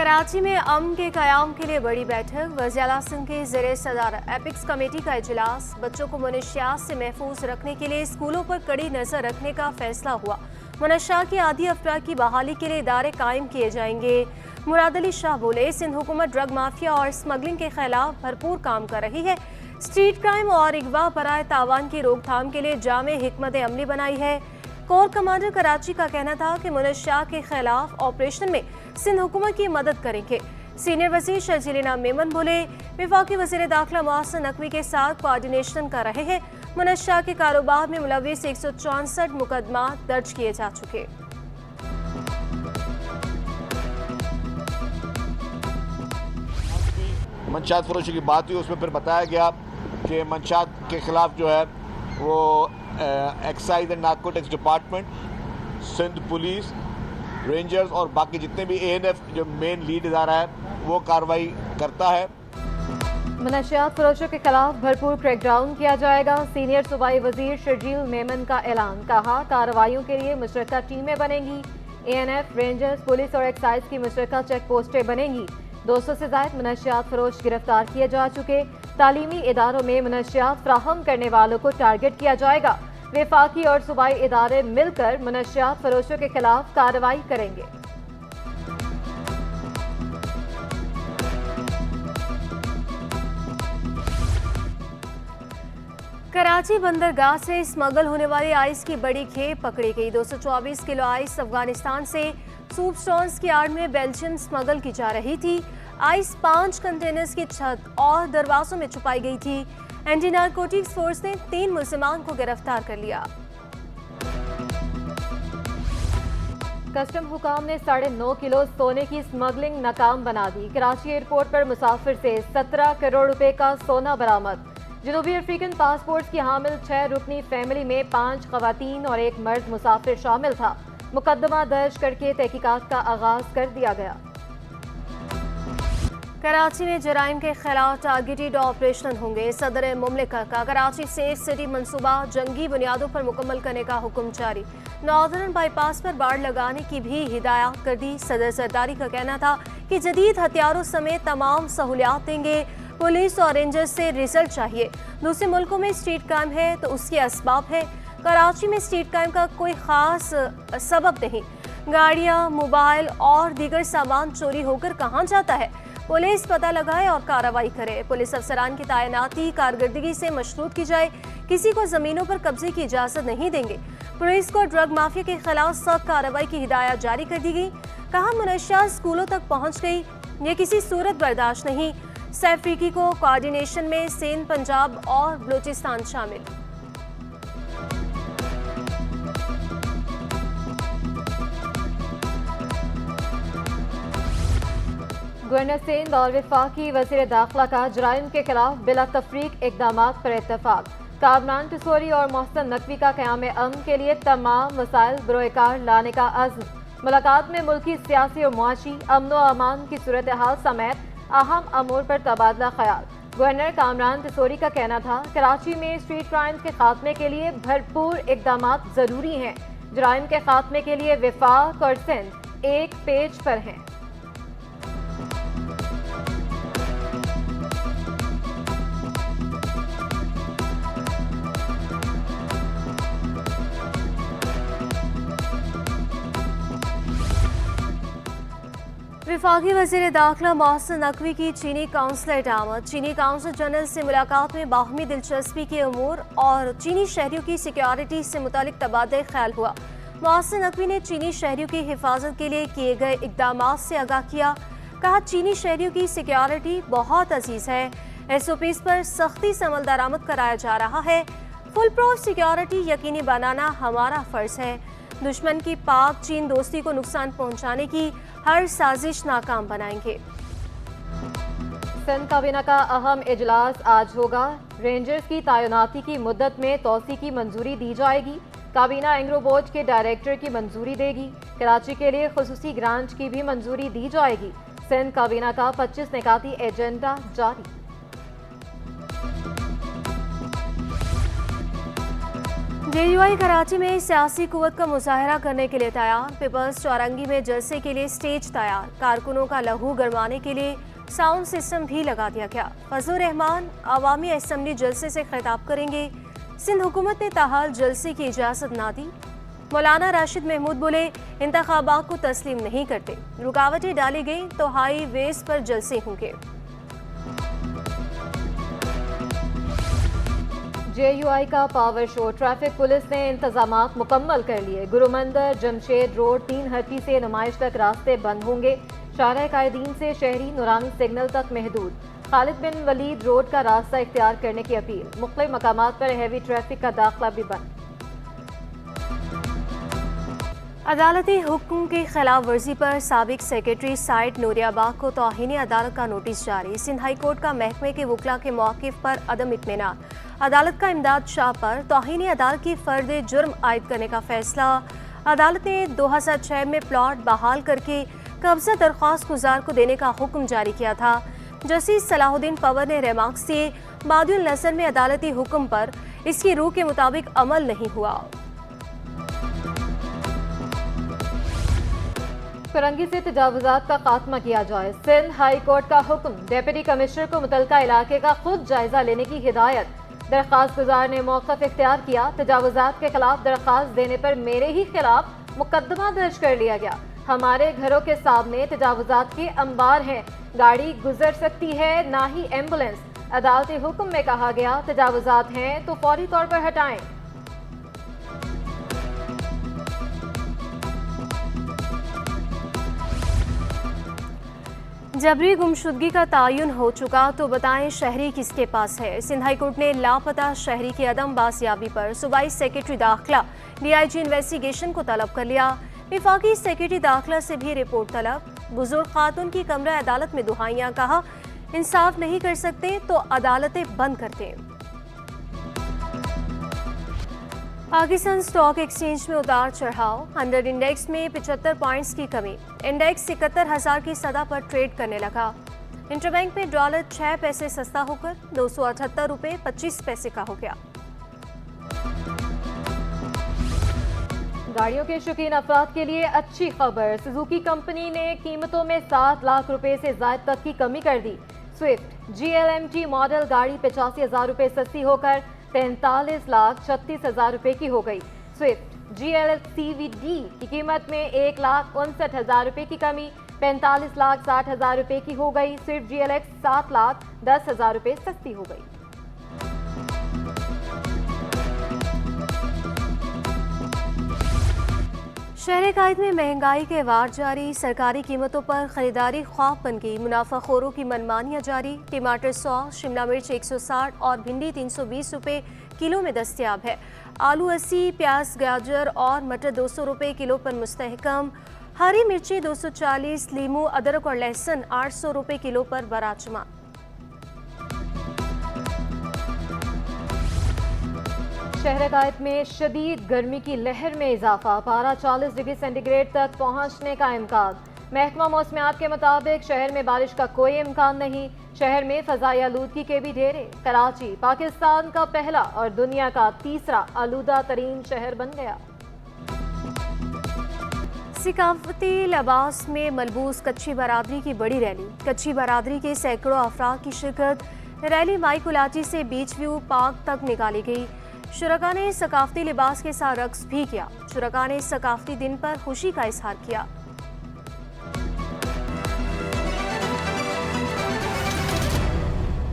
कराची में अमन के क़याम के लिए बड़ी बैठक। वज़ीर-ए-आला सिंध के ज़ेरे सदारत एपिक्स कमेटी का इजलास। बच्चों को मुनशियात से महफूज रखने के लिए स्कूलों पर कड़ी नज़र रखने का फैसला हुआ। मुनशा के आदी अफराद की बहाली के लिए इदारे कायम किए जाएंगे। मुराद अली शाह बोले, सिंध हुकूमत ड्रग माफिया और स्मगलिंग के खिलाफ भरपूर काम कर रही है। स्ट्रीट क्राइम और अगवा बराए तावान की रोकथाम के लिए जामे हिकमत अमली बनाई है। कोर कमांडर कराची का कहना था कि मुनशा के खिलाफ ऑपरेशन में सिंध हुकूमत की मदद करेंगे। सीनियर वजीर शर्जील इनाम मेमन बोले, वफाकी वज़ीर दाखिला मोहसिन नकवी के साथ कोऑर्डिनेशन कर रहे हैं। मुनशा के कारोबार में मुलविस 164 मुकदमा दर्ज किए जा चुके। मंशात फरोशी की बात हुई, उसमें फिर बताया गया कि मंशात के खिलाफ जो है वो excise and narcotics department, Sindh police, rangers और बाकी जितने भी ANF जो मेन लीड इदारा है वो कार्रवाई करता है। मनशियात फरोशों के खिलाफ भरपूर क्रैकडाउन किया जाएगा। सीनियर सूबाई वजीर शर्जील मेमन का ऐलान। कहा, कार्रवाइयों के लिए मुश्तरका टीमें बनेंगी। ANF, रेंजर्स, पुलिस और एक्साइज की मुश्तरका चेक पोस्टें बनेंगी। 200 से ज्यादा मनशियात फरोश गिरफ्तार किए जा चुके। तालीमी इदारों में मनशियात फ्राहम करने वालों को टारगेट किया जाएगा। वफाकी और सूबाई इदारे मिलकर मनशियात फरोशों के खिलाफ कार्रवाई करेंगे। कराची बंदरगाह से स्मगल होने वाली आइस की बड़ी खेप पकड़ी गई। 224 किलो आइस अफगानिस्तान से सूप स्टोन्स की आड़ में बेल्जियम स्मगल की जा रही थी। आइस 5 कंटेनर्स की छत और दरवाजों में छुपाई गई थी। एंटी नारकोटिक्स फोर्स ने 3 मुलजिमान को गिरफ्तार कर लिया। कस्टम हुकाम ने 9.5 किलो सोने की स्मगलिंग नाकाम बना दी। कराची एयरपोर्ट पर मुसाफिर से 17 करोड़ रुपए का सोना बरामद। जनूबी अफ्रीकन पासपोर्ट की हामिल 6 रुकनी फैमिली में 5 खवातीन और 1 मर्द मुसाफिर शामिल था। मुकदमा दर्ज करके तहकीकात का आगाज कर दिया गया। कराची में जराइम के खिलाफ टारगेटेड ऑपरेशन होंगे। सदर मुमलिकत का कराची सेफ सिटी मंसूबा जंगी बुनियादों पर मुकम्मल करने का हुक्म जारी। नॉर्दर्न बाईपास पर बाड़ लगाने की भी हिदायत कर दी। सदर सरदारी का कहना था कि जदीद हथियारों समेत तमाम सहूलियात देंगे। पुलिस और रेंजर्स से रिजल्ट चाहिए। दूसरे मुल्कों में स्ट्रीट क्राइम है तो उसके असबाब है। कराची में स्ट्रीट क्राइम का कोई खास सबब नहीं। गाड़ियां, मोबाइल और दीगर सामान चोरी होकर कहाँ जाता है? पुलिस पता लगाए और कार्रवाई करे। पुलिस अफसरान की तैनाती कारकर्दगी से मशरूत की जाए। किसी को जमीनों पर कब्जे की इजाजत नहीं देंगे। पुलिस को ड्रग माफिया के खिलाफ सख्त कार्रवाई की हिदायत जारी कर दी गई। कहा, मुनशियात स्कूलों तक पहुँच गई, ये किसी सूरत बर्दाश्त नहीं। सैफ्रीकी को कोऑर्डिनेशन में सिंध, पंजाब और बलूचिस्तान शामिल। गवर्नर सिंध और वफाकी वज़ीर दाखिला का जराइम के खिलाफ बिला तफरीक इक़दामात पर इत्तफाक। कामरान टिसोरी और मोहसिन नकवी का क़याम अमन के लिए तमाम वसाइल बरोकार लाने का अज़्म। मुलाकात में मुल्की सियासी और मुआशी अमन व अमान की सूरत हाल समेत अहम अमूर पर तबादला ख्याल। गवर्नर कामरान टिसोरी का कहना था, कराची में स्ट्रीट क्राइम्स के खात्मे के लिए भरपूर इक़दामात ज़रूरी हैं। जराइम के खात्मे के लिए वफाक और सिंध एक पेज पर हैं। वफाकी वज़ीर दाखिला मोहसिन नकवी की चीनी काउंसलर आमद। चीनी काउंसल जनरल से मुलाकात में बाहमी दिलचस्पी के अमूर और चीनी शहरियों की सिक्योरिटी से मुतालिक तबादला ख्याल हुआ। मोहसिन नकवी ने चीनी शहरियों की हिफाजत के लिए किए गए इकदामात से आगाह किया। कहा, चीनी शहरियों की सिक्योरिटी बहुत अजीज़ है। SOPs पर सख्ती से अमल दरामद कराया जा रहा है। फुल प्रूफ सिक्योरिटी यकीनी बनाना हमारा फ़र्ज़ है। दुश्मन की पाक चीन दोस्ती को नुकसान पहुंचाने की हर साजिश नाकाम बनाएंगे। सिंध काबीना का अहम इजलास आज होगा। रेंजर्स की तैनाती की मुद्दत में तोसी की मंजूरी दी जाएगी। काबीना एंग्रो बोर्ड के डायरेक्टर की मंजूरी देगी। कराची के लिए खुसूसी ग्रांट की भी मंजूरी दी जाएगी। सिंध काबीना का 25 निकाती एजेंडा जारी। JUI कराची में सियासी कुव्वत का मुजाहरा करने के लिए तैयार। पीपल्स चौरंगी में जलसे के लिए स्टेज तैयार। कारकुनों का लहू गरमाने के लिए साउंड सिस्टम भी लगा दिया गया। फजलुर रहमान अवामी असम्बली जलसे से खिताब करेंगे। सिंध हुकूमत ने ताहाल जलसे की इजाज़त ना दी। मौलाना राशिद महमूद बोले, इंतखाबात को तस्लीम नहीं करते, रुकावटें डाली गई तो हाई वेज पर जलसे होंगे। JUI का पावर शो। ट्रैफिक पुलिस ने इंतजामात मुकम्मल कर लिए। गुरुमंदिर जमशेद रोड 3 हरफी से नुमाइश तक रास्ते बंद होंगे। शाहराह कायदीन से शहरी नूरानी सिग्नल तक महदूद। खालिद बिन वलीद रोड का रास्ता इख्तियार करने की अपील। मुख्तलिफ मकामात पर हैवी ट्रैफिक का दाखिला भी बंद। अदालती हुक्म की खिलाफ वर्जी पर साबिक सेक्रेटरी साइड नूरियाबाग को तौहीन अदालत का नोटिस जारी। सिंध हाई कोर्ट का महकमे के वकला के मौक़िफ़ पर अदम इत्मीनान। अदालत का इमदाद शाह पर तौहीन अदालत की फ़र्द जुर्म आयद करने का फैसला। अदालत ने 2006 में प्लॉट बहाल करके कब्जा दरख्वास्त गुजार को देने का हुक्म जारी किया था। जस्टिस सलाहुद्दीन पवर ने रिमार्क्स दिए, बादियुल नसर में अदालती हुक्म पर इसकी रूह के मुताबिक अमल नहीं हुआ। फिरंगी से तजावुजात का खात्मा किया जाए। सिंध हाई कोर्ट का हुक्म। डिप्टी कमिश्नर को मुतलका इलाके का खुद जायजा लेने की हिदायत। दरख्वास्त गुजार ने मौक़िफ़ इख्तियार किया। तजावुजात के खिलाफ दरख्वास्त देने पर मेरे ही खिलाफ मुकदमा दर्ज कर लिया गया। हमारे घरों के सामने तजावुजात के अंबार हैं। गाड़ी गुजर सकती है, ना ही एम्बुलेंस। अदालती हुक्म में कहा गया तजावुजात हैं तो फौरी तौर पर हटाएं। जबरी गुमशुदगी का तयन हो चुका तो बताएं शहरी किसके पास है। सिंध हाई कोर्ट ने लापता शहरी की अदम बासियाबी पर सूबाई सेक्रेटरी दाखिला DIG इन्वेस्टिगेशन को तलब कर लिया। विफाकी सेक्रेटरी दाखिला से भी रिपोर्ट तलब। बुजुर्ग खातून की कमरा अदालत में दुहाइयां, कहा इंसाफ नहीं कर सकते तो अदालतें बंद करते। पाकिस्तान स्टॉक एक्सचेंज में उतार चढ़ाव। 100 इंडेक्स में 75 पॉइंट्स की कमी। इंडेक्स 71,000 की सतह पर ट्रेड करने लगा। इंटरबैंक में डॉलर 6 पैसे सस्ता होकर 278 रुपये 25 पैसे का हो गया। गाड़ियों के शौकीन अफराद के लिए अच्छी खबर। सुजुकी कंपनी ने कीमतों में 7 लाख रुपए से ज़ायद तक की कमी कर दी। स्विफ्ट GLMT मॉडल गाड़ी 85,000 रुपये सस्ती होकर 43,36,000 रुपये की हो गई। स्विफ्ट GLS CVD की कीमत में 1,59,000 रुपये की कमी 45,60,000 रुपये की हो गई। स्विफ्ट GLX 7,10,000 रुपये सस्ती हो गई। शहर कायद में महंगाई के वार जारी। सरकारी कीमतों पर खरीदारी ख्वाब बन गई। मुनाफाखोरों की मनमानियाँ जारी। टमाटर 100, शिमला मिर्च 160 और भिंडी 320 रुपये किलो में दस्तयाब है। आलू 80, प्याज गाजर और मटर 200 रुपये किलो पर मुस्तहकम। हरी मिर्ची 240, लीमू अदरक और लहसुन 800 रुपये किलो पर बराजमान। शहर कायद में शदीद गर्मी की लहर में इजाफा। पारा 40 डिग्री सेंटीग्रेड तक पहुंचने का इम्कान। महकमा मौसमियात के मुताबिक शहर में बारिश का कोई इम्कान नहीं। शहर में फजाई आलूदगी के भी ढेरे। कराची पाकिस्तान का पहला और दुनिया का तीसरा आलूदा तरीन शहर बन गया। सकाफती लिबास में मलबूस कच्ची बरादरी की बड़ी रैली। कच्ची बरादरी के सैकड़ों अफराद की शिरकत। रैली माई कुलाची से बीच व्यू पार्क तक निकाली गई। शुरका ने सकाफती लिबास के साथ रक्स भी किया। शुरका ने सकाफती दिन पर खुशी का इजहार किया।